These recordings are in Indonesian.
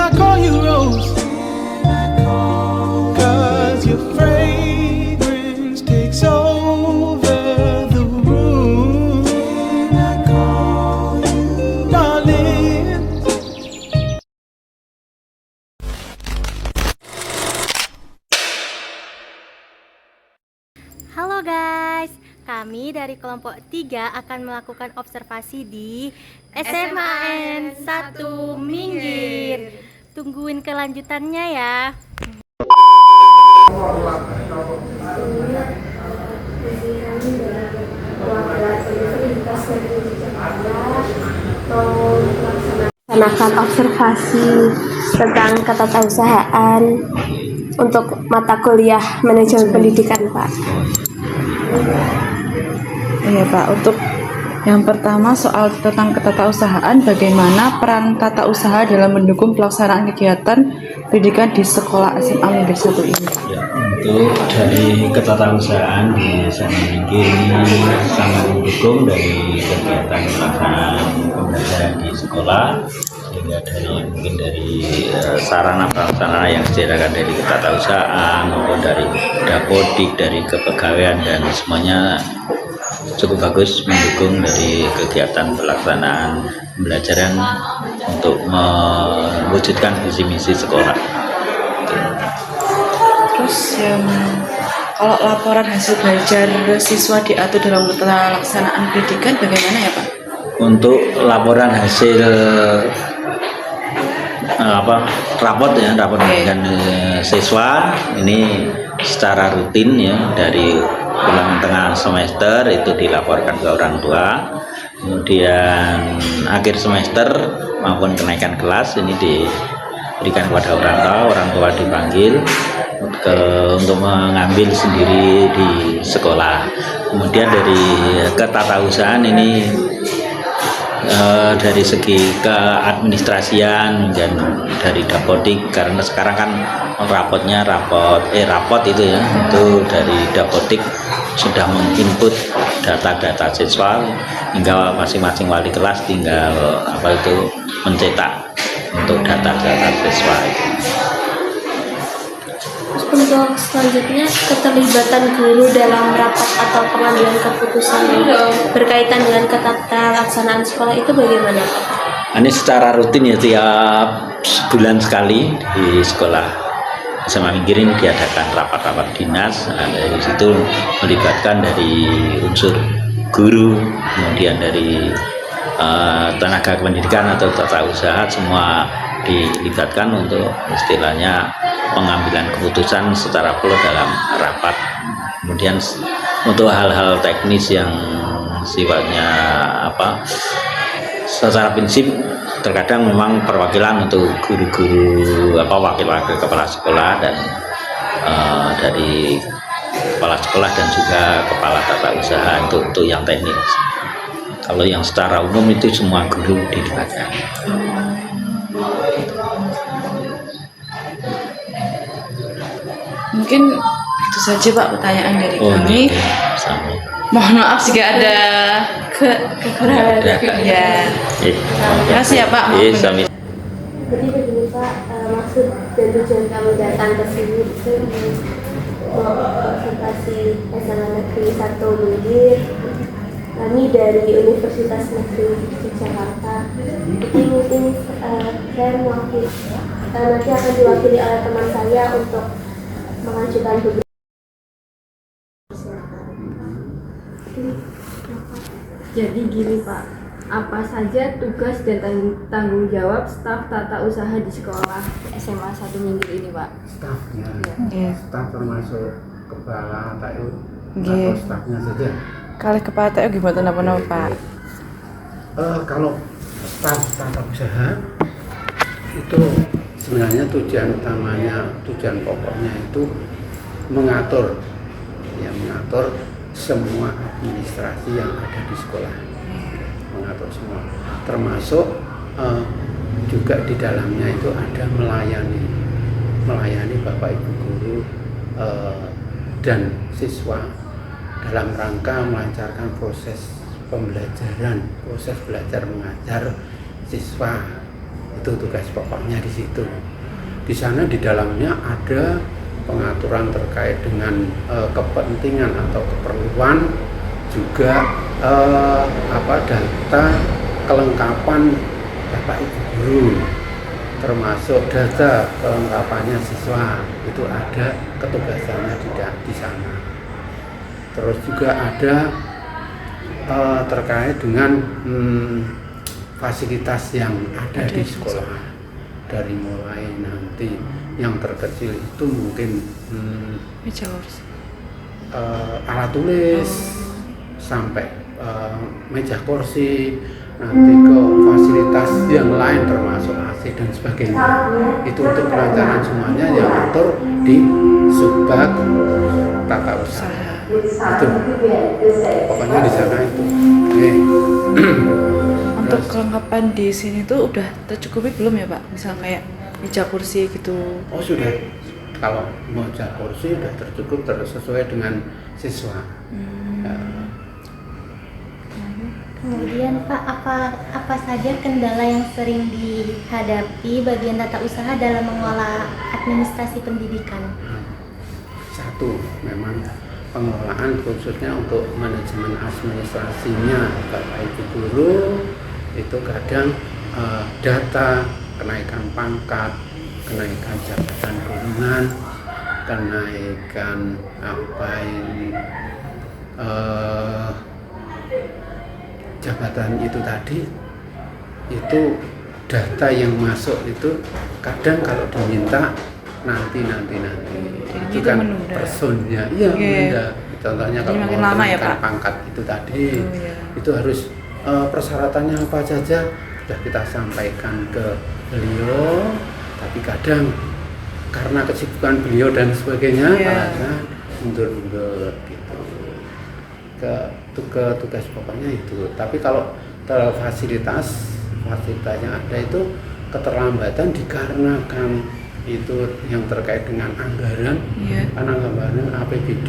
I call you Rose, 'cause your fragrance takes over the room. Darling. Halo guys, kami dari kelompok 3 akan melakukan observasi di SMAN 1 Minggir. Tungguin kelanjutannya ya. Melaksanakan observasi tentang ketatausahaan untuk mata kuliah manajemen pendidikan, Pak. Iya Pak, untuk yang pertama soal tentang ketatausahaan, bagaimana peran tata usaha dalam mendukung pelaksanaan kegiatan pendidikan di sekolah SMA Minggir 1 ini? Ya, untuk dari ketatausahaan di SMA Minggir ini sangat mendukung dari kegiatan pelaksanaan pembelajaran di sekolah, sehingga mungkin dari sarana prasarana yang disediakan dari ketatausahaan maupun dari dapodik, dari kepegawaian dan semuanya cukup bagus mendukung dari kegiatan pelaksanaan pembelajaran untuk mewujudkan visi misi sekolah. Terus yang kalau laporan hasil belajar siswa diatur dalam pelaksanaan pendidikan bagaimana ya Pak? Untuk laporan hasil rapot pendidikan siswa ini secara rutin ya, dari ulang tengah semester itu dilaporkan ke orang tua, kemudian akhir semester maupun kenaikan kelas ini diberikan kepada orang tua dipanggil untuk mengambil sendiri di sekolah. Kemudian dari ketatausahaan ini dari segi keadministrasian dan dari dapodik, karena sekarang kan rapot itu ya, itu dari dapodik sudah menginput data-data siswa hingga masing-masing wali kelas tinggal mencetak untuk data-data siswa. Untuk selanjutnya, keterlibatan guru dalam rapat atau pengambilan keputusan berkaitan dengan ketatausahaan sekolah itu bagaimana, Pak? Ini secara rutin ya, tiap bulan sekali di sekolah SMA Minggir ini diadakan rapat-rapat dinas. Dari situ melibatkan dari unsur guru, kemudian dari tenaga pendidikan atau tata usaha, semua dilibatkan untuk istilahnya pengambilan keputusan secara full dalam rapat. Kemudian untuk hal-hal teknis yang sifatnya secara prinsip terkadang memang perwakilan untuk guru-guru wakil-wakil kepala sekolah dan dari kepala sekolah dan juga kepala tata usaha untuk yang teknis. Kalau yang secara umum itu semua guru dilibatkan. Mungkin itu saja Pak pertanyaan dari kami. Sama. Mohon maaf jika ada kekurangan. Ya. Terima kasih ya Pak. Sami. Jadi begini Pak, maksud dan tujuan kami datang ke sini itu mau konsultasi SMA Negeri 1 Minggir. Kami dari Universitas Negeri Jakarta. Jadi mungkin saya mewakili, nanti akan diwakili oleh teman saya untuk mengajukan beberapa. Jadi gini Pak, apa saja tugas dan tanggung jawab staf tata usaha di sekolah SMA 1 Minggir ini Pak? Stafnya, Iya. staf termasuk kepala TU Iya. atau stafnya saja. Kali kepala TU gimana napa Pak? Kalau staf tata usaha itu sebenarnya tujuan utamanya, tujuan pokoknya itu mengatur semua administrasi yang ada di sekolah, mengatur semua, termasuk juga di dalamnya itu ada melayani Bapak Ibu guru dan siswa dalam rangka melancarkan proses pembelajaran, proses belajar mengajar siswa Itu tugas pokoknya di situ. Di sana di dalamnya ada pengaturan terkait dengan kepentingan atau keperluan, juga data kelengkapan Bapak Ibu guru, termasuk data kelengkapannya siswa, itu ada ketugasannya di sana. Terus juga ada terkait dengan fasilitas yang ada di sekolah, dari mulai nanti yang terkecil itu mungkin Meja kursi. alat tulis sampai meja kursi, nanti ke fasilitas yang lain termasuk AC dan sebagainya. Itu untuk perancangan semuanya yang atur di Subbag Tata Usaha. Itu pokoknya di sana itu. Oke. Untuk kelengkapan di sini tuh udah tercukupi belum ya Pak? Misal kayak meja kursi gitu. Oh sudah, kalau meja kursi sudah tercukup sesuai dengan siswa. Ya. Kemudian Pak, apa saja kendala yang sering dihadapi bagian tata usaha dalam mengelola administrasi pendidikan? Satu, memang pengelolaan khususnya untuk manajemen administrasinya Bapak Ibu guru itu kadang data kenaikan pangkat, kenaikan jabatan gulungan, kenaikan jabatan itu tadi, itu data yang masuk itu kadang kalau diminta nanti itu kan personnya menunda. Contohnya kalau makin mau lama ya, kenaikan Pak? pangkat itu tadi Oh, itu harus persyaratannya apa saja sudah kita sampaikan ke beliau, tapi kadang karena kesibukan beliau dan sebagainya kadang mundur-mundur gitu. Ke tugas pokoknya itu. Tapi kalau fasilitas yang ada itu keterlambatan dikarenakan itu yang terkait dengan anggaran, karena anggaran APBD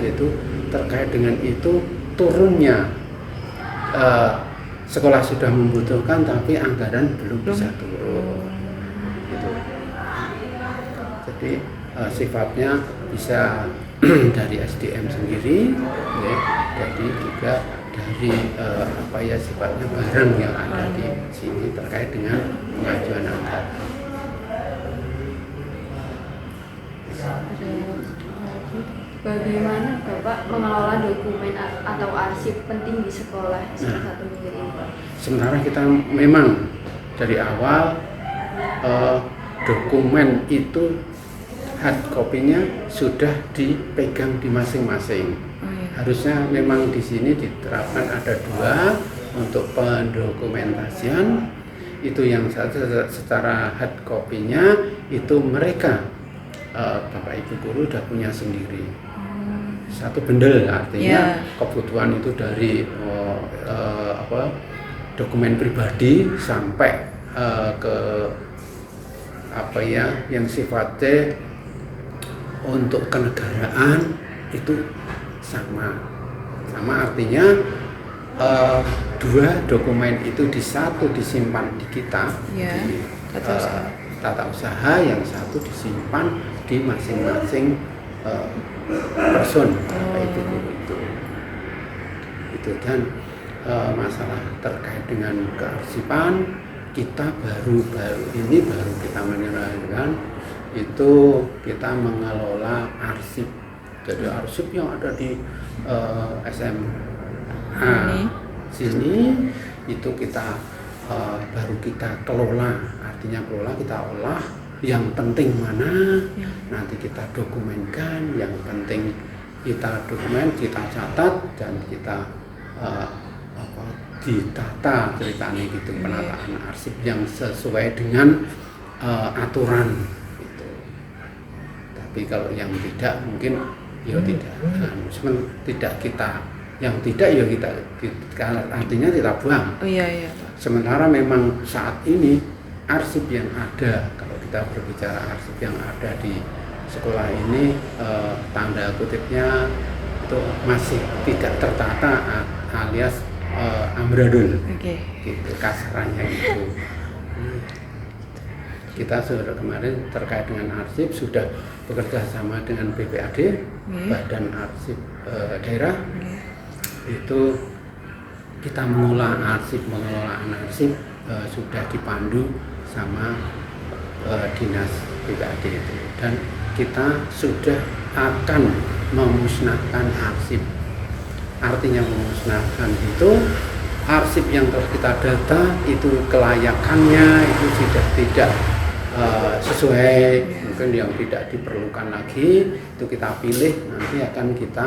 itu terkait dengan itu turunnya sekolah sudah membutuhkan tapi anggaran belum bisa turun gitu. Jadi sifatnya bisa dari SDM sendiri ya, jadi juga dari sifatnya barang yang ada di sini terkait dengan pengajuan anggaran. Bagaimana Bapak mengelola dokumen atau arsip penting di sekolah satu minggu ini, Pak? Sementara kita memang dari awal dokumen itu hard copy-nya sudah dipegang di masing-masing. Harusnya memang di sini diterapkan ada 2 untuk pendokumentasian. Itu yang satu secara hard copy-nya itu mereka Bapak Ibu guru sudah punya sendiri. Satu bendel artinya kebutuhan itu dari dokumen pribadi sampai ke yang sifatnya untuk kenegaraan itu sama artinya 2 dokumen itu satu disimpan di kita di tata usaha, yang satu disimpan di masing-masing person Bapak Ibu guru itu. Dan masalah terkait dengan kearsipan kita baru kita menyerahkan itu, kita mengelola arsip. Jadi arsip yang ada di SMA sini itu kita baru kita kelola, artinya kita olah yang penting mana nanti kita dokumenkan, yang penting kita kita catat dan kita ditata ceritanya gitu, penataan arsip yang sesuai dengan aturan gitu. Tapi kalau yang tidak mungkin tidak kita artinya kita buang. Sementara memang saat ini arsip yang ada, kalau kita berbicara arsip yang ada di sekolah ini tanda kutipnya itu masih tidak tertata alias amburadul, gitu kasarannya itu. kita sudah kemarin terkait dengan arsip sudah bekerja sama dengan BPAD, Badan Arsip Daerah. Itu kita mengelola arsip sudah dipandu sama dinas BPAD itu, dan kita sudah akan memusnahkan arsip. Artinya memusnahkan itu arsip yang telah kita data itu kelayakannya itu sudah tidak sesuai, mungkin yang tidak diperlukan lagi itu kita pilih, nanti akan kita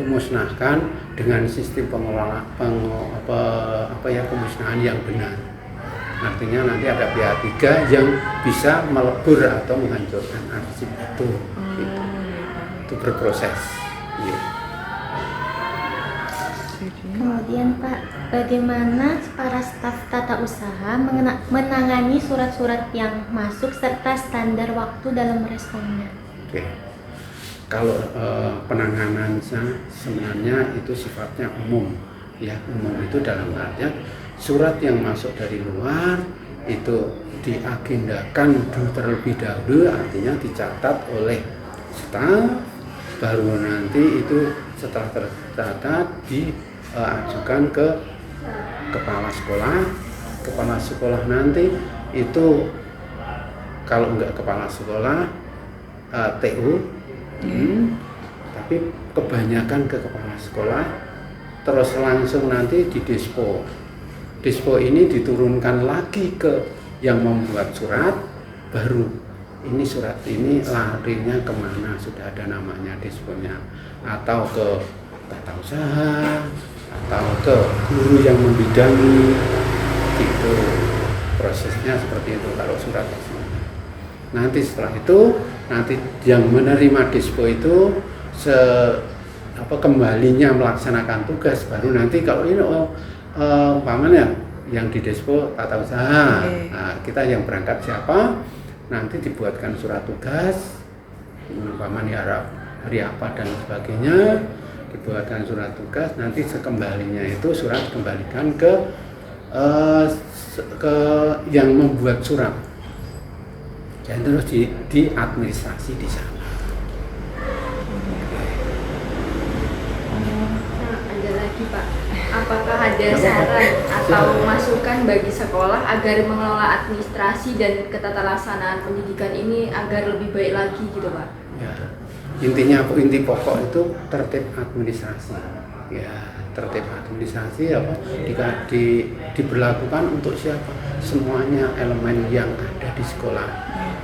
musnahkan dengan sistem pemusnahan yang benar. Artinya nanti ada pihak ketiga yang bisa melebur atau menghancurkan arsip itu. Itu berproses. Ya. Kemudian Pak, bagaimana para staf tata usaha menangani surat-surat yang masuk serta standar waktu dalam responnya? Oke. Kalau penanganannya sebenarnya itu sifatnya umum, ya umum itu dalam artian surat yang masuk dari luar itu diagendakan terlebih dahulu, artinya dicatat oleh staf, baru nanti itu setelah tercatat diajukan ke kepala sekolah nanti itu kalau enggak kepala sekolah TU. Tapi kebanyakan ke kepala sekolah, terus langsung nanti di dispo ini diturunkan lagi ke yang membuat surat, baru ini surat ini larinya kemana, sudah ada namanya disponya, atau ke tata usaha atau ke guru yang membidangi, gitu prosesnya seperti itu kalau surat tersebut. Nanti setelah itu nanti yang menerima dispo itu kembalinya melaksanakan tugas, baru nanti kalau ini umpamanya yang di dispo tata usaha, nah, kita yang berangkat siapa, nanti dibuatkan surat tugas umpamanya hari apa dan sebagainya, dibuatkan surat tugas, nanti sekembalinya itu surat kembalikan ke yang membuat surat. Dan terus di administrasi di sana. Ada lagi Pak, apakah ada saran atau masukan bagi sekolah agar mengelola administrasi dan ketatalaksanaan pendidikan ini agar lebih baik lagi gitu Pak? Ya, inti pokok itu tertib administrasi. Ya, tertib administrasi diberlakukan untuk siapa? Semuanya elemen yang ada di sekolah,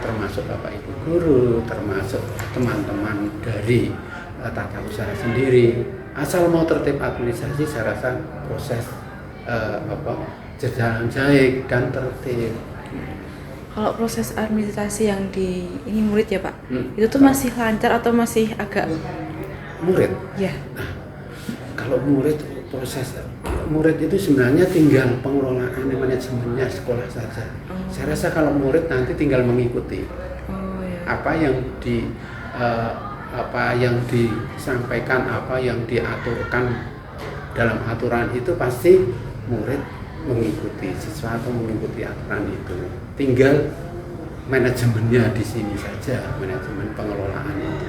termasuk Bapak Ibu guru, termasuk teman-teman dari tata usaha sendiri. Asal mau tertib administrasi, saya rasa proses berjalan baik dan tertib. Kalau proses administrasi yang ini murid ya Pak, itu tuh masih lancar atau masih agak murid? Ya. Nah, kalau proses murid itu sebenarnya tinggal pengelolaan manajemennya sekolah saja. Saya rasa kalau murid nanti tinggal mengikuti apa yang disampaikan, apa yang diaturkan dalam aturan itu, pasti murid mengikuti, siswa atau mengikuti aturan itu. Tinggal manajemennya di sini saja, manajemen pengelolaan itu.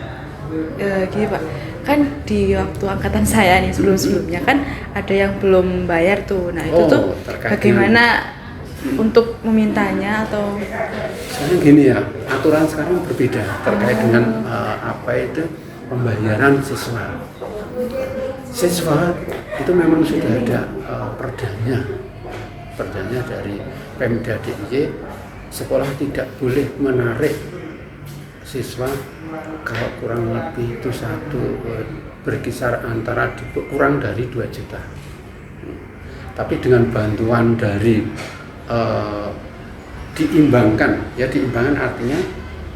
Gini Pak, kan di waktu angkatan saya nih sebelumnya kan ada yang belum bayar tuh. Nah itu tuh bagaimana untuk memintanya atau? Sekarang gini ya, aturan sekarang berbeda terkait dengan pembayaran siswa. Siswa itu memang sudah ada perdanya dari Pemda DIY, sekolah tidak boleh menarik siswa kalau kurang lebih itu berkisar antara kurang dari 2 juta. Tapi dengan bantuan dari diimbangkan artinya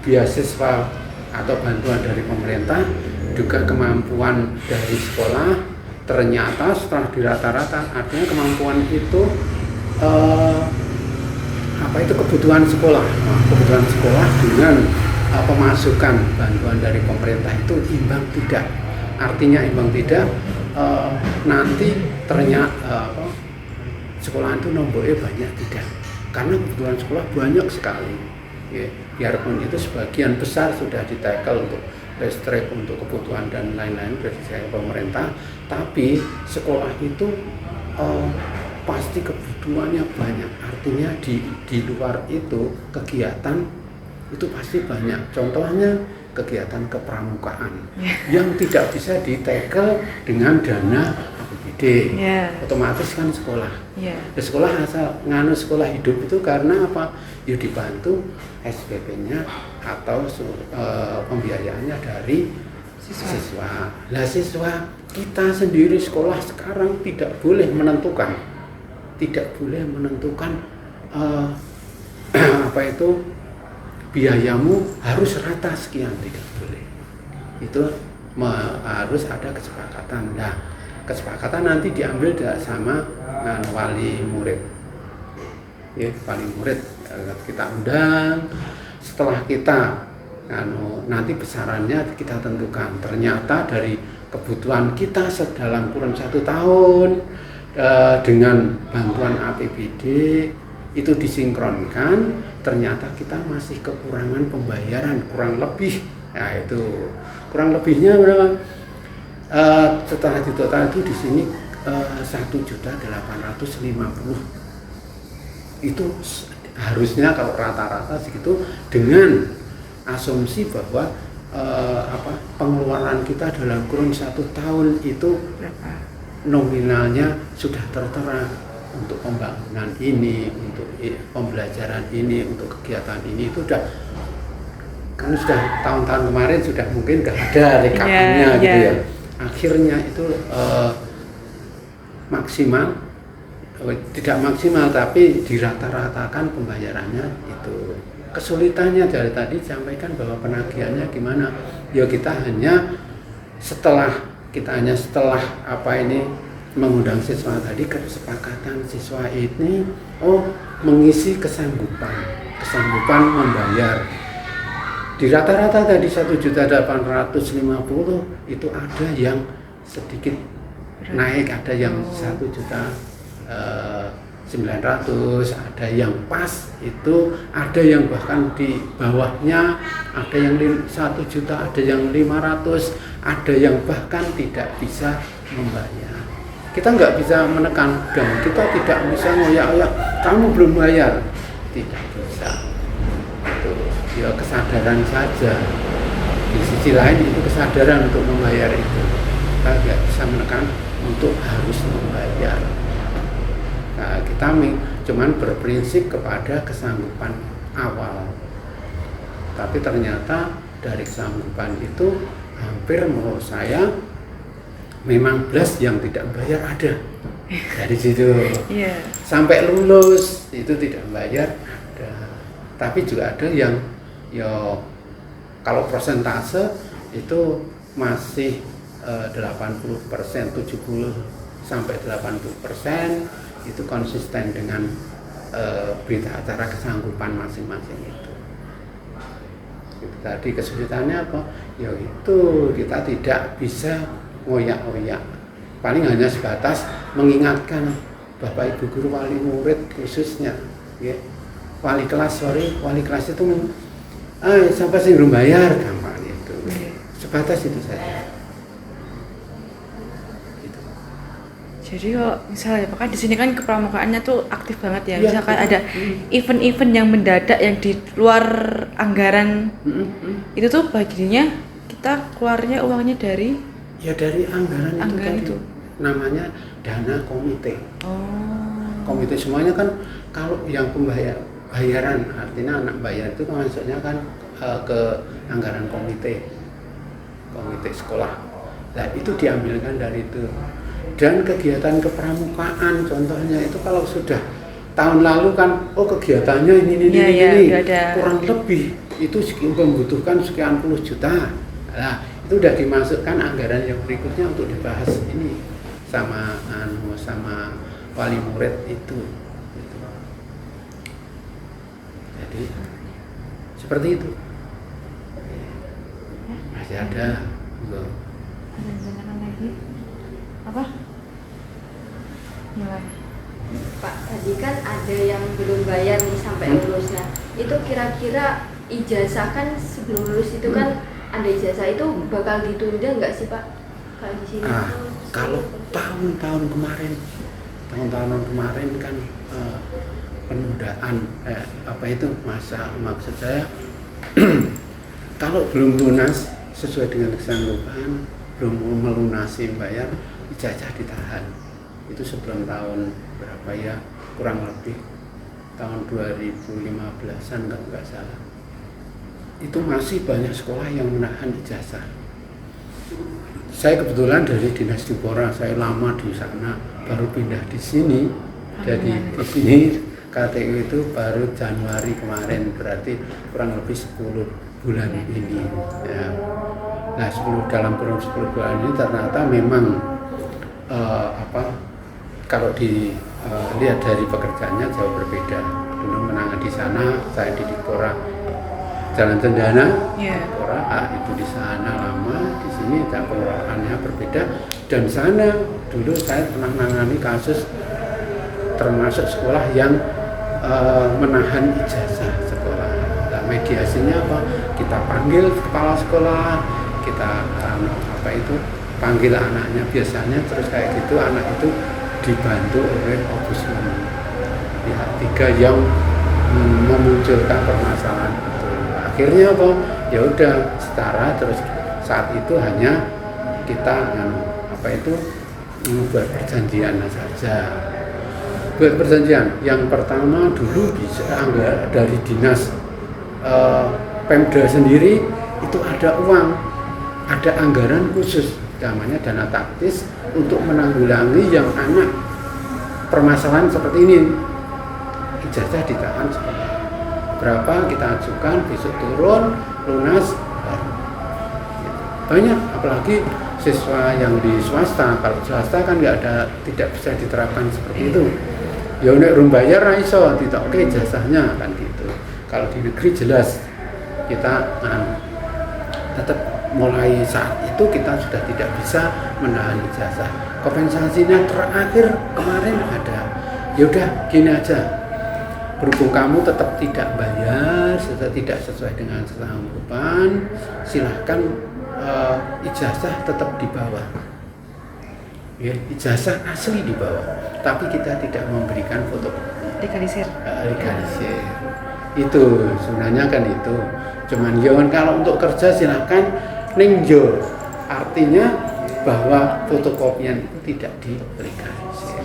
beasiswa atau bantuan dari pemerintah, juga kemampuan dari sekolah, ternyata setelah dirata-rata artinya kemampuan itu kebutuhan sekolah dengan pemasukan bantuan dari pemerintah itu imbang tidak. Artinya imbang tidak, nanti ternyata sekolahan itu nomboknya banyak, tidak, karena kebutuhan sekolah banyak sekali ya. Biarpun itu sebagian besar sudah ditackle untuk listrik, untuk kebutuhan dan lain-lain dari pemerintah, tapi sekolah itu pasti kebutuhannya banyak. Artinya di luar itu kegiatan itu pasti banyak. Contohnya kegiatan kepramukaan yang tidak bisa ditackle dengan dana APBD. Otomatis kan sekolah. Sekolah asal nganu sekolah hidup itu karena apa? Ya dibantu SPP-nya atau pembiayaannya dari siswa. Lah siswa kita sendiri sekolah sekarang tidak boleh menentukan apa itu biayamu harus rata sekian, tidak boleh. Itu harus ada kesepakatan. Nah, kesepakatan nanti diambil sama wali murid. Ya, wali murid kita undang. Setelah kita nanti besarannya kita tentukan. Ternyata dari kebutuhan kita dalam kurun 1 tahun dengan bantuan APBD itu disinkronkan, ternyata kita masih kekurangan pembayaran kurang lebih. Nah itu kurang lebihnya berapa? Setelah ditotal itu di sini 1.850.000. Itu harusnya kalau rata-rata segitu, dengan asumsi bahwa pengeluaran kita dalam kurun 1 tahun itu nominalnya sudah tertera untuk pembangunan ini, untuk pembelajaran ini, untuk kegiatan ini. Itu sudah tahun-tahun kemarin sudah mungkin nggak ada rekapannya gitu ya. Akhirnya itu maksimal, tidak maksimal tapi dirata-ratakan pembayarannya itu. Kesulitannya dari tadi sampaikan bahwa penagihannya gimana? Ya kita hanya setelah mengundang siswa tadi, kesepakatan siswa ini mengisi kesanggupan membayar. Di rata-rata tadi 1.850.000 itu ada yang sedikit naik, ada yang 1.900.000, ada yang pas itu, ada yang bahkan di bawahnya, ada yang 1 juta, ada yang 500, ada yang bahkan tidak bisa membayar. Kita nggak bisa menekan, dan kita tidak bisa ngoyak-ngoyak, kamu belum bayar, tidak bisa. Itu ya kesadaran saja. Di sisi lain itu kesadaran untuk membayar itu. Kita nggak bisa menekan untuk harus membayar. Nah, kita cuman berprinsip kepada kesanggupan awal. Tapi ternyata dari kesanggupan itu hampir menurut saya memang belas yang tidak bayar ada dari situ. Sampai lulus itu tidak bayar ada. Tapi juga ada yang kalau persentase itu masih 80%, 70 sampai 80% itu konsisten dengan berita acara kesanggupan masing-masing itu. Tadi kesulitannya apa? Ya itu kita tidak bisa ngoyak-ngoyak. Paling hanya sebatas mengingatkan Bapak Ibu guru, wali murid khususnya, ya. Wali kelas itu siapa sih belum bayar, gampang itu. Sebatas itu saja. Jadi kalau misalnya, maka di sini kan kepramukaannya tuh aktif banget ya. Misalkan ada event-event yang mendadak yang di luar anggaran, itu tuh bagiannya kita keluarnya uangnya dari? Ya dari anggaran itu. Namanya dana komite. Komite semuanya kan, kalau yang bayaran, artinya anak bayar itu masuknya kan ke anggaran komite sekolah. Nah itu diambilkan dari itu. Dan kegiatan kepramukaan contohnya itu kalau sudah tahun lalu kan kegiatannya ini kurang lebih itu membutuhkan sekian puluh juta. Nah itu udah dimasukkan anggaran yang berikutnya untuk dibahas ini sama wali murid itu. Jadi seperti itu. Masih ada Apa? Mulai. Pak, tadi kan ada yang belum bayar nih sampai lulus. Nah, itu kira-kira ijazah kan sebelum lulus itu kan ada ijazah itu bakal ditunda nggak sih Pak? Kalau di sini Nah, tuh kalau tahun-tahun kemarin kan penundaan apa itu maksud saya kalau belum lunas sesuai dengan kesanggupan, belum melunasi bayar, ijazah ditahan. Itu sebelum tahun berapa ya, kurang lebih tahun 2015-an kalau nggak salah. Itu masih banyak sekolah yang menahan ijazah. Saya kebetulan dari Dinas Dipora, saya lama di sana, baru pindah di sini. Jadi di sini KTU itu baru Januari kemarin, berarti kurang lebih 10 bulan ini. Ya. Nah, dalam kurun 10 bulan ini ternyata memang kalau dilihat dari pekerjaannya jauh berbeda. Dulu menangani di sana, saya di Dipora Jalan Cendana, Dipora itu di sana lama, di sini pengelolaannya berbeda. Dan sana dulu saya pernah menangani kasus termasuk sekolah yang menahan ijazah sekolah. Nah, mediasinya apa? Kita panggil kepala sekolah, kita panggil anaknya biasanya, terus kayak gitu anak itu dibantu oleh ombudsman pihak tiga yang memunculkan permasalahan itu. Akhirnya apa? Ya udah setara, terus saat itu hanya kita membuat perjanjian saja. Buat perjanjian yang pertama dulu bisa dari dinas Pemda sendiri itu ada uang, ada anggaran khusus namanya dana taktis untuk menanggulangi yang anak permasalahan seperti ini. Ijazah ditahan berapa kita ajukan, besok turun lunas baru. Banyak, apalagi siswa yang di swasta. Kalau swasta kan tidak bisa diterapkan seperti itu. Ya nek rum bayar ra iso ditokke ijazahnya kan gitu. Kalau di negeri jelas kita tetap mulai saat itu kita sudah tidak bisa menahan ijazah. Kompensasinya terakhir kemarin ada. Ya udah gini aja. Berhubung kamu tetap tidak bayar, tidak sesuai dengan kesanggupan, silahkan ijazah tetap di bawah. Ya, ijazah asli di bawah, tapi kita tidak memberikan foto Legalisir. legalisir. Itu sebenarnya kan itu. Cuman yon kalau untuk kerja silahkan ninjo. Artinya bahwa fotokopian itu tidak dilegalisir.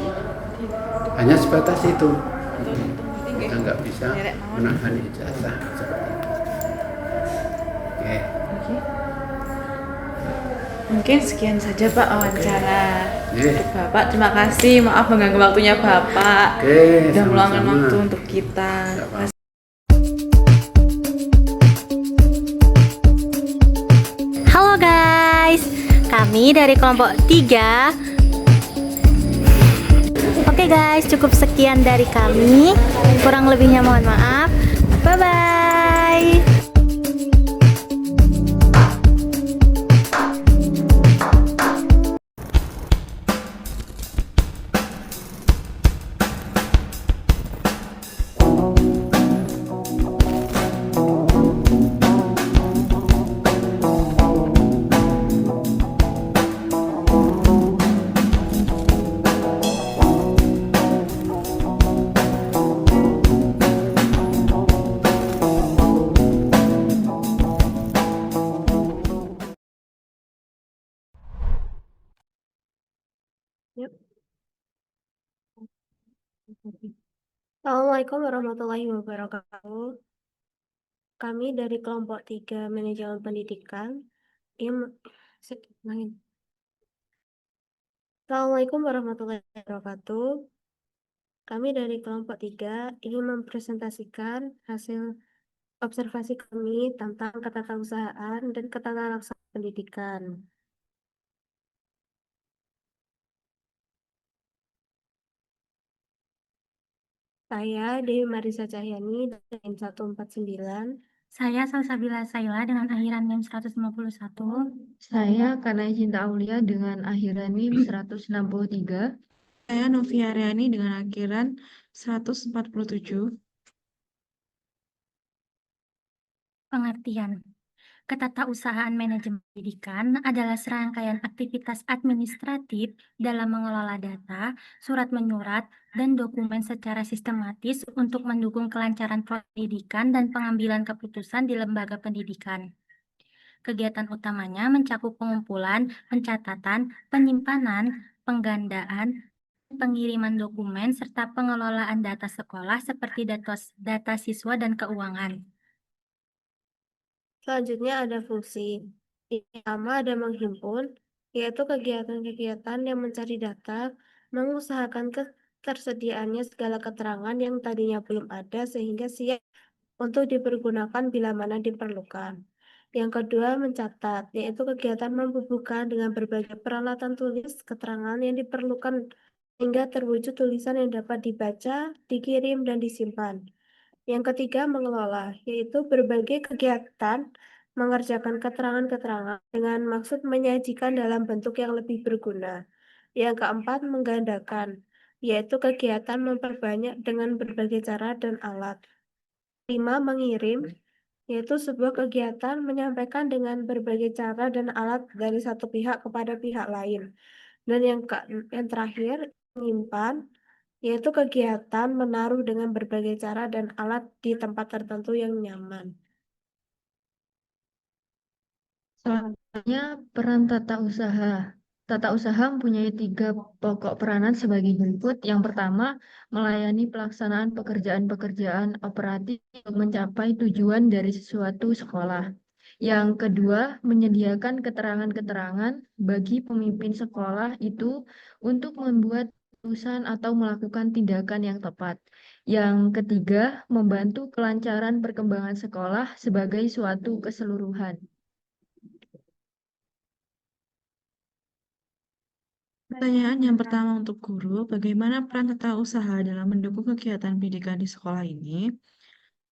Hanya sebatas itu. Kita nggak bisa menahan ijazah seperti itu. Oke. Mungkin sekian saja Pak wawancara untuk Bapak. Terima kasih, maaf mengganggu waktunya Bapak. Sudah meluangkan waktu untuk kita. Halo guys, kami dari kelompok 3. Oke guys, cukup sekian dari kami. Kurang lebihnya mohon maaf. Bye-bye. Assalamualaikum warahmatullahi wabarakatuh. Kami dari kelompok 3 Manajemen Pendidikan. Assalamualaikum warahmatullahi wabarakatuh. Kami dari kelompok 3 ingin mempresentasikan hasil observasi kami tentang ketatausahaan dan ketatalaksanaan pendidikan. Saya Dewi Marisa Cahyani dengan NIM 149. Saya Salsabila Saila dengan akhiran NIM 151. Saya Kanai Cinta Aulia dengan akhiran NIM 163. Saya Novia Riani dengan akhiran 147. Pengertian. Ketatausahaan manajemen pendidikan adalah serangkaian aktivitas administratif dalam mengelola data, surat menyurat, dan dokumen secara sistematis untuk mendukung kelancaran pendidikan dan pengambilan keputusan di lembaga pendidikan. Kegiatan utamanya mencakup pengumpulan, pencatatan, penyimpanan, penggandaan, pengiriman dokumen, serta pengelolaan data sekolah seperti data siswa dan keuangan. Selanjutnya ada fungsi. Yang pertama ada menghimpun, yaitu kegiatan-kegiatan yang mencari data, mengusahakan ketersediaannya segala keterangan yang tadinya belum ada sehingga siap untuk dipergunakan bila mana diperlukan. Yang kedua, mencatat, yaitu kegiatan membubuhkan dengan berbagai peralatan tulis keterangan yang diperlukan hingga terwujud tulisan yang dapat dibaca, dikirim, dan disimpan. Yang ketiga, mengelola, yaitu berbagai kegiatan mengerjakan keterangan-keterangan dengan maksud menyajikan dalam bentuk yang lebih berguna. Yang keempat, menggandakan, yaitu kegiatan memperbanyak dengan berbagai cara dan alat. 5. Mengirim, yaitu sebuah kegiatan menyampaikan dengan berbagai cara dan alat dari satu pihak kepada pihak lain. Dan yang terakhir, menyimpan, yaitu kegiatan menaruh dengan berbagai cara dan alat di tempat tertentu yang nyaman. Selanjutnya, peran tata usaha. Tata usaha mempunyai 3 pokok peranan sebagai berikut. Yang pertama, melayani pelaksanaan pekerjaan-pekerjaan operatif untuk mencapai tujuan dari sesuatu sekolah. Yang kedua, menyediakan keterangan-keterangan bagi pemimpin sekolah itu untuk membuat keputusan atau melakukan tindakan yang tepat. Yang ketiga, membantu kelancaran perkembangan sekolah sebagai suatu keseluruhan. Pertanyaan yang pertama untuk guru, bagaimana peran tata usaha dalam mendukung kegiatan pendidikan di sekolah ini?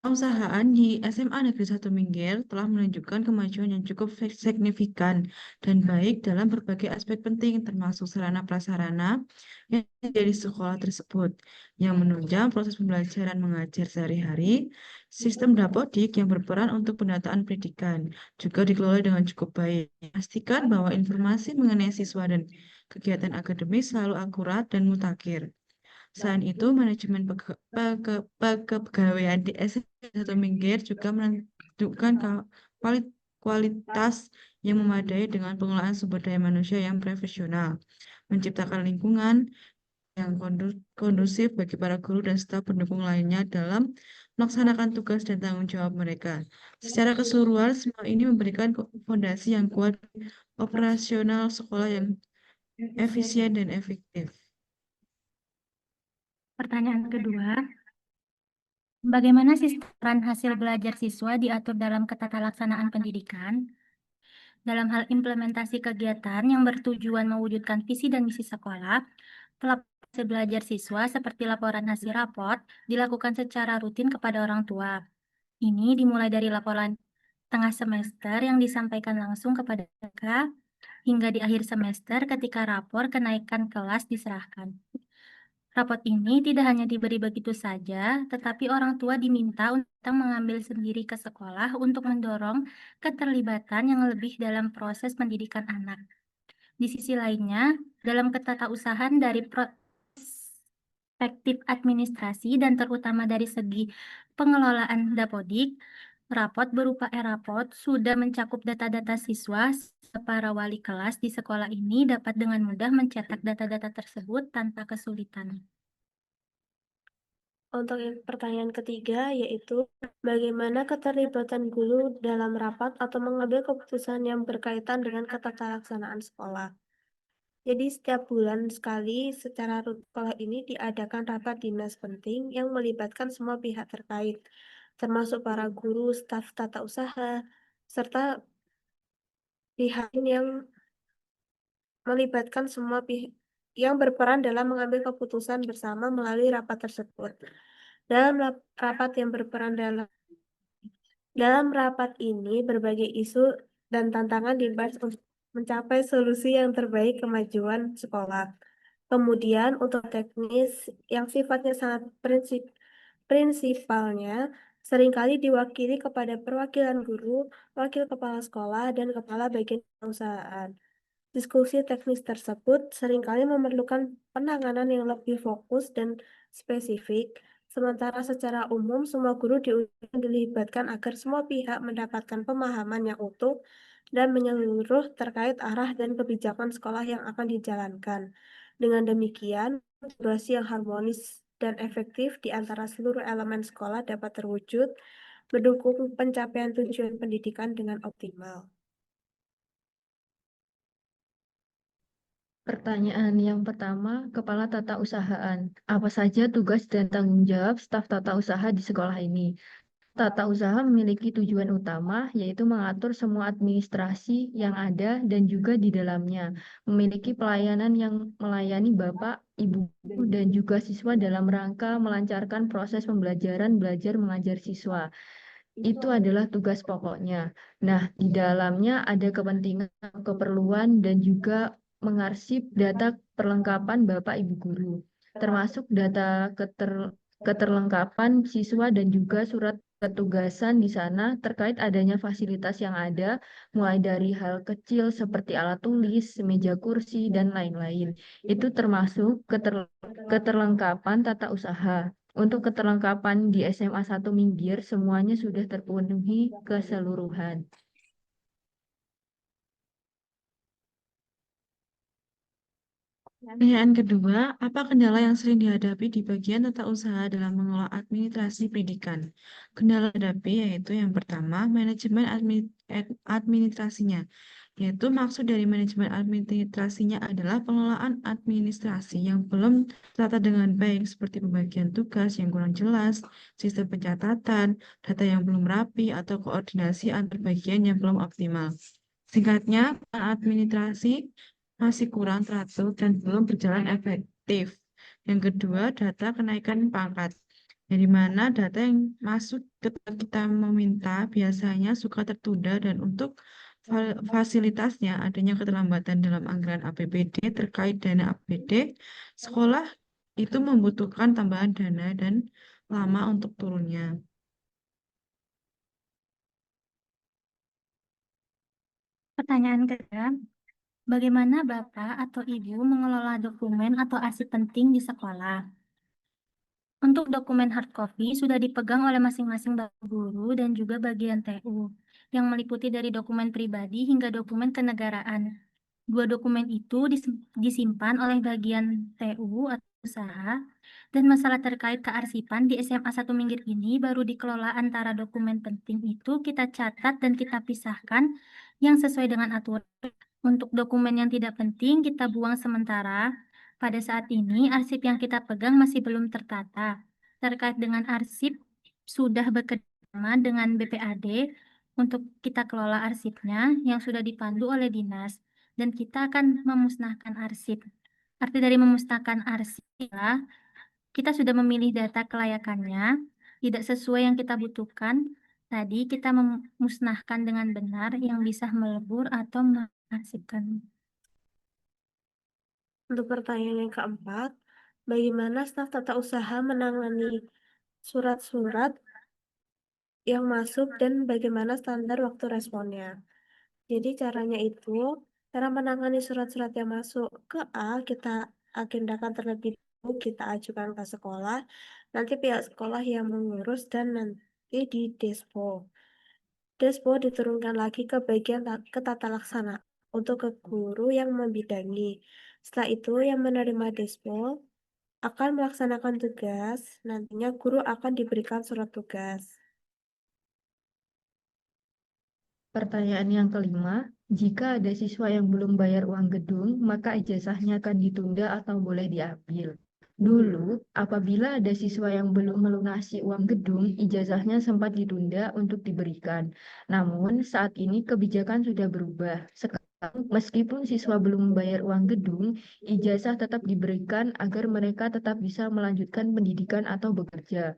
Perusahaan di SMA Negeri 1 Minggir telah menunjukkan kemajuan yang cukup signifikan dan baik dalam berbagai aspek penting termasuk sarana prasarana yang ada di sekolah tersebut yang menunjang proses pembelajaran mengajar sehari-hari, sistem dapodik yang berperan untuk pendataan pendidikan juga dikelola dengan cukup baik. Pastikan bahwa informasi mengenai siswa dan kegiatan akademis selalu akurat dan mutakhir. Selain itu, manajemen kepegawaian di SMA 1 Minggir juga menentukan kualitas yang memadai dengan pengelolaan sumber daya manusia yang profesional, menciptakan lingkungan yang kondusif bagi para guru dan staf pendukung lainnya dalam melaksanakan tugas dan tanggung jawab mereka. Secara keseluruhan, semua ini memberikan fondasi yang kuat operasional sekolah yang efisien dan efektif. Pertanyaan kedua, bagaimana sistem hasil belajar siswa diatur dalam ketatalaksanaan pendidikan? Dalam hal implementasi kegiatan yang bertujuan mewujudkan visi dan misi sekolah, pelaporan hasil belajar siswa seperti laporan hasil raport dilakukan secara rutin kepada orang tua. Ini dimulai dari laporan tengah semester yang disampaikan langsung kepada mereka hingga di akhir semester ketika rapor kenaikan kelas diserahkan. Rapot ini tidak hanya diberi begitu saja, tetapi orang tua diminta untuk mengambil sendiri ke sekolah untuk mendorong keterlibatan yang lebih dalam proses pendidikan anak. Di sisi lainnya, dalam ketatausahaan dari perspektif administrasi dan terutama dari segi pengelolaan dapodik, rapot berupa e-rapot sudah mencakup data-data siswa. Para wali kelas di sekolah ini dapat dengan mudah mencetak data-data tersebut tanpa kesulitan. Untuk pertanyaan ketiga, yaitu bagaimana keterlibatan guru dalam rapat atau mengambil keputusan yang berkaitan dengan ketatalaksanaan sekolah. Jadi setiap bulan sekali secara rutin sekolah ini diadakan rapat dinas penting yang melibatkan semua pihak terkait, termasuk para guru, staf tata usaha, serta pihak yang melibatkan semua pihak yang berperan dalam mengambil keputusan bersama melalui rapat tersebut. Dalam rapat yang berperan dalam rapat ini berbagai isu dan tantangan dibahas untuk mencapai solusi yang terbaik kemajuan sekolah. Kemudian untuk teknis yang sifatnya sangat prinsipalnya seringkali diwakili kepada perwakilan guru, wakil kepala sekolah, dan kepala bagian perusahaan. Diskusi teknis tersebut seringkali memerlukan penanganan yang lebih fokus dan spesifik, sementara secara umum semua guru diundang dilibatkan agar semua pihak mendapatkan pemahaman yang utuh dan menyeluruh terkait arah dan kebijakan sekolah yang akan dijalankan. Dengan demikian, durasi yang harmonis dan efektif di antara seluruh elemen sekolah dapat terwujud, mendukung pencapaian tujuan pendidikan dengan optimal. Pertanyaan yang pertama, Kepala Tata Usahaan. Apa saja tugas dan tanggung jawab staf tata usaha di sekolah ini? Tata usaha memiliki tujuan utama, yaitu mengatur semua administrasi yang ada dan juga di dalamnya, memiliki pelayanan yang melayani Bapak, Ibu, dan juga siswa dalam rangka melancarkan proses pembelajaran belajar mengajar siswa. Itu adalah tugas pokoknya. Nah, di dalamnya ada kepentingan, keperluan, dan juga mengarsip data perlengkapan Bapak Ibu guru, termasuk data keterlengkapan siswa dan juga surat ketugasan di sana terkait adanya fasilitas yang ada, mulai dari hal kecil seperti alat tulis, meja kursi, dan lain-lain. Itu termasuk keterlengkapan tata usaha. Untuk keterlengkapan di SMA 1 Minggir, semuanya sudah terpenuhi keseluruhan. Pertanyaan kedua, apa kendala yang sering dihadapi di bagian tata usaha dalam mengelola administrasi pendidikan? Kendala dihadapi yaitu yang pertama, manajemen administrasinya. Yaitu maksud dari manajemen administrasinya adalah pengelolaan administrasi yang belum tertata dengan baik seperti pembagian tugas yang kurang jelas, sistem pencatatan, data yang belum rapi, atau koordinasi antar bagian yang belum optimal. Singkatnya, administrasi masih kurang teratur dan belum berjalan efektif. Yang kedua, data kenaikan pangkat. Dari mana data yang masuk ketika kita meminta biasanya suka tertunda dan untuk fasilitasnya adanya keterlambatan dalam anggaran APBD terkait dana APBD, sekolah itu membutuhkan tambahan dana dan lama untuk turunnya. Pertanyaan kedua, bagaimana Bapak atau Ibu mengelola dokumen atau arsip penting di sekolah? Untuk dokumen hard copy sudah dipegang oleh masing-masing guru dan juga bagian TU, yang meliputi dari dokumen pribadi hingga dokumen kenegaraan. Dua dokumen itu disimpan oleh bagian TU atau usaha, dan masalah terkait kearsipan di SMA 1 Minggir ini baru dikelola antara dokumen penting itu kita catat dan kita pisahkan yang sesuai dengan aturan. Untuk dokumen yang tidak penting kita buang sementara. Pada saat ini arsip yang kita pegang masih belum tertata. Terkait dengan arsip sudah bekerjasama dengan BPAD untuk kita kelola arsipnya yang sudah dipandu oleh dinas. Dan kita akan memusnahkan arsip. Arti dari memusnahkan arsip adalah kita sudah memilih data kelayakannya, tidak sesuai yang kita butuhkan. Tadi kita memusnahkan dengan benar yang bisa melebur atau mengarsipkan. Untuk pertanyaan yang keempat, bagaimana staf tata usaha menangani surat-surat yang masuk dan bagaimana standar waktu responnya? Jadi caranya itu, cara menangani surat-surat yang masuk ke A, kita agendakan terlebih dahulu, kita ajukan ke sekolah, nanti pihak sekolah yang mengurus dan nanti di Despo. Despo diturunkan lagi ke bagian ke tata laksana untuk ke guru yang membidangi. Setelah itu yang menerima Despo akan melaksanakan tugas, nantinya guru akan diberikan surat tugas. Pertanyaan yang kelima, jika ada siswa yang belum bayar uang gedung, maka ijazahnya akan ditunda atau boleh diambil. Dulu, apabila ada siswa yang belum melunasi uang gedung, ijazahnya sempat ditunda untuk diberikan. Namun, saat ini kebijakan sudah berubah. Sekarang, meskipun siswa belum membayar uang gedung, ijazah tetap diberikan agar mereka tetap bisa melanjutkan pendidikan atau bekerja.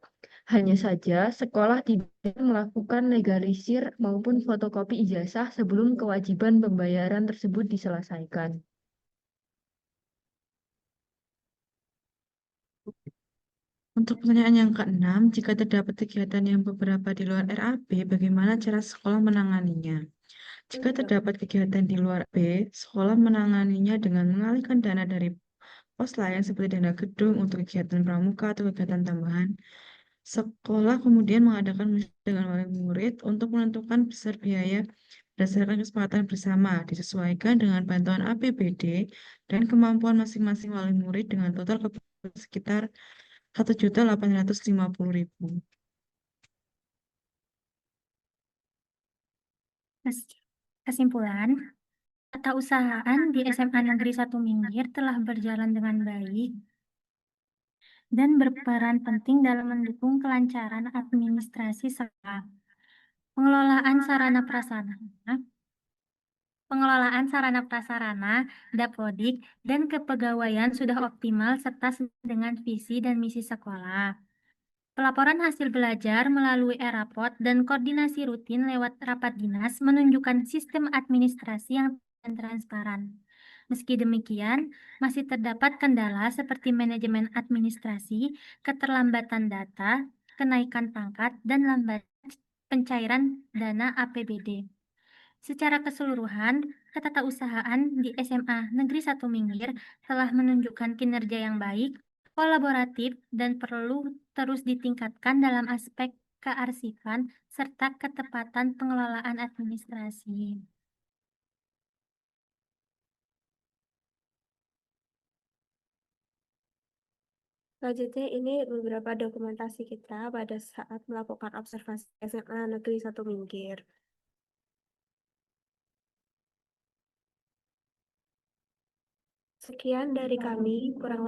Hanya saja, sekolah tidak melakukan legalisir maupun fotokopi ijazah sebelum kewajiban pembayaran tersebut diselesaikan. Untuk pertanyaan yang keenam, jika terdapat kegiatan yang beberapa di luar RAB, bagaimana cara sekolah menanganinya? Jika terdapat kegiatan di luar B, sekolah menanganinya dengan mengalihkan dana dari pos lain seperti dana gedung untuk kegiatan pramuka atau kegiatan tambahan. Sekolah kemudian mengadakan musyawarah dengan wali murid untuk menentukan besar biaya berdasarkan kesepakatan bersama, disesuaikan dengan bantuan APBD dan kemampuan masing-masing wali murid dengan total kebutuhan sekitar 1.850.000. Kesimpulan, tata usahaan di SMA Negeri 1 Minggir telah berjalan dengan baik dan berperan penting dalam mendukung kelancaran administrasi sekolah. Pengelolaan sarana prasarana, dapodik, dan kepegawaian sudah optimal serta dengan visi dan misi sekolah. Pelaporan hasil belajar melalui e-rapot dan koordinasi rutin lewat rapat dinas menunjukkan sistem administrasi yang transparan. Meski demikian, masih terdapat kendala seperti manajemen administrasi, keterlambatan data, kenaikan pangkat, dan lambat pencairan dana APBD. Secara keseluruhan, ketatausahaan di SMA Negeri 1 Minggir telah menunjukkan kinerja yang baik, kolaboratif, dan perlu terus ditingkatkan dalam aspek kearsifan serta ketepatan pengelolaan administrasi. Selanjutnya ini beberapa dokumentasi kita pada saat melakukan observasi SMA Negeri 1 Minggir. Sekian dari kami, kurang